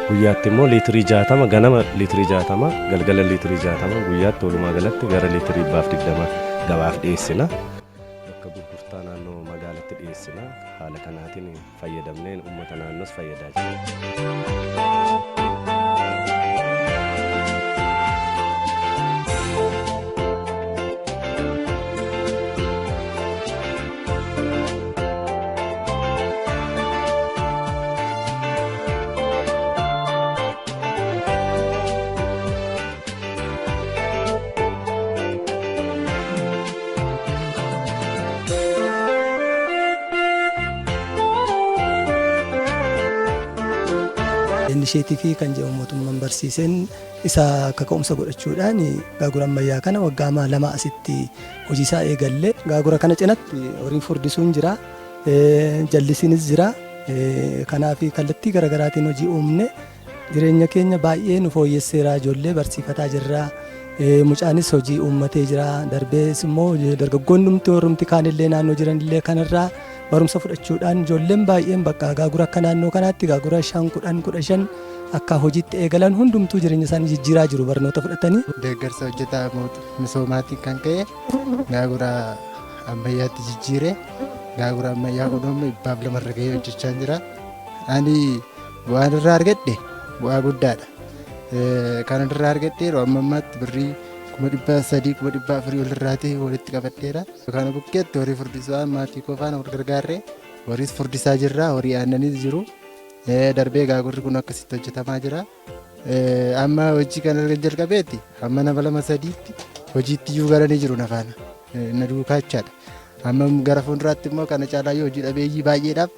guyyaatti immoo liitirii 60 ganama liitirii 60 galgala liitirii 60 guyyaatti walumaa galatti gara liitirii 20 gabaaf dhiyeessina. Bakka gurgurtaa naannoo magaalatti dhiyeessina. Haala kanaatiin fayyadamnee uummata naannoos fayyadaa jirra. Initiative kan jedhamu mootummaan barsiiseen isa kaka'umsa godhachuudhaan gaagura ammayyaa kana waggaa 2 asitti hojii isaa eegalle. Gaagura kana cinatti horiin furdisuun jira, jallisiinis jira. Kanaaf kallattii garaagaraatiin hojii uumne jireenya keenya baay'ee nu fooyyesseera. Ijoollee barsiifataa jirra. Mucaanis hojii uummatee jira. Darbees immoo dargaggoonni warrumti kaanillee naannoo jiranillee kanarraa barumsa fudhachuudhaan ijoolleen baay'een bakka gaagura akka naannoo kanaatti gaagura 5-10-15 akka hojiitti eegalan hundumtuu jireenya isaanii jijjiiraa jiru barnoota fudhatanii. Deeggarsa hojjetaa misoomaatiin kan ka'e gaagura ammayyaatti jijjiiree gaagura ammayyaa kunuunnu 200 gahee hojjechaa jira. Ani waan irraa argadhe bu'aa guddaadha. Kan irraa argadhe yeroo ammaatti birrii 300,400 olirraati walitti qabadheera. Kana bukkeetti horii furdisaa maatii qofaan wal gargaarree horiis furdisaa jirra, horii aannaniis jiru. Darbee gaagurri kun akkasitti hojjetamaa jira. Amma hojii kana jalqabeetti amma nama 2-3tti hojiitti iyyuu galanii jiru nafaana. Na duukaachaadha. Amma gara fuulduraatti immoo kana caalaa yoo hojii dhabeeyyii baay'eedhaaf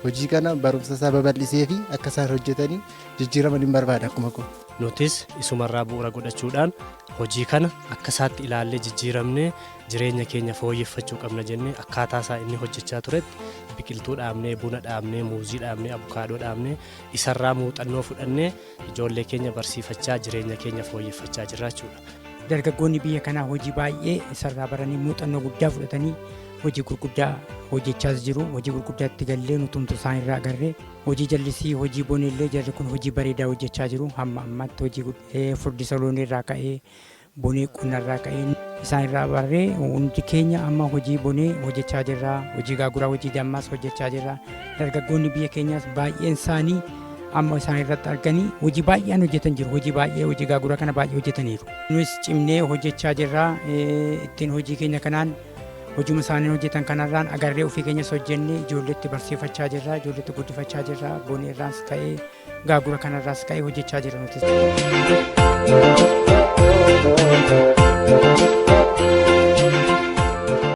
hojii kana barumsa isaa babal'isee fi akka isaan hojjetanii jijjiiraman hin barbaada akkuma kun. Nutis isumarraa bu'uura godhachuudhaan hojii kana akka isaatti ilaallee jijjiiramnee jireenya keenya fooyyeffachuu qabna jennee akkaataa isaa inni hojjechaa turetti biqiltuu dhaabnee, buna dhaabnee, muuzii dhaabnee, abukaadoo dhaabnee isarraa muuxannoo fudhannee ijoollee keenya barsiifachaa jireenya keenya fooyyeffachaa jiraachuudha. Dargaggoonni biyya kanaa hojii baay'ee isarraa baranii muuxannoo guddaa fudhatanii hojii gurguddaa hojjechaas jiru. Hojii gurguddaatti gallee nutumtu isaan irraa agarree hojii jallisii, hojii boneellee jarri kun hojii bareedaa hojjechaa jiru. Hamma ammaatti hojii furdisa loonii irraa ka'ee bonee qonnarraa ka'ee isaan irraa barree hundi keenya amma hojii bonee hojjechaa jirra. Hojii gaaguraa, hojii dammaas hojjechaa jirra. Dargaggoonni biyya keenyaas baay'een isaanii amma isaan irratti arganii hojii baay'een hojjetan jiru. Hojii baay'ee hojii gaaguraa kana baay'ee hojjetaniiru. Nus cimnee hojjechaa jirra. Ittiin hojii keenya kanaan hojii isaanii hojjetan kanarraan agarree ofii keenyas hojjennee ijoolleetti barsiifachaa jirra, ijoolleetti guddifachaa jirra. Boneerraas ka'ee gaagura kanarraas ka'ee hojjechaa jirra nuti.